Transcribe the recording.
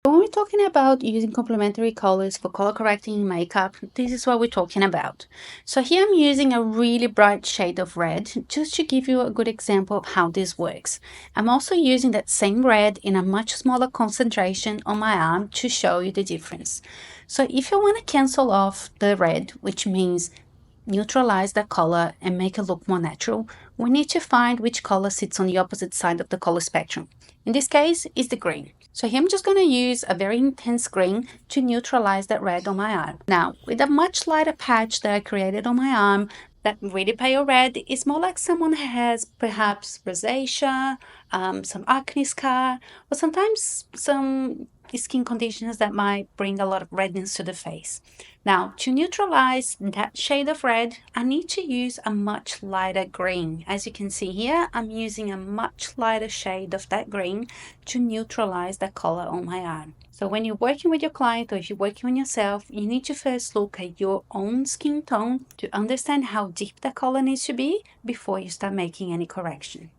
When we're talking about using complementary colors for color correcting makeup, this is what we're talking about. So here I'm using a really bright shade of red just to give you a good example of how this works. I'm also using that same red in a much smaller concentration on my arm to show you the difference. So if you want to cancel off the red, which means neutralize that color and make it look more natural, we need to find which color sits on the opposite side of the color spectrum. In this case, it's the green. So here I'm just going to use a very intense green to neutralize that red on my arm. Now, with a much lighter patch that I created on my arm, that really pale red is more like someone has perhaps rosacea, some acne scar, or sometimes some skin conditions that might bring a lot of redness to the face. Now, to neutralize that shade of red, I need to use a much lighter green. As you can see here, I'm using a much lighter shade of that green to neutralize the color on my arm. So when you're working with your client or if you're working on yourself, you need to first look at your own skin tone to understand how deep the color needs to be before you start making any correction.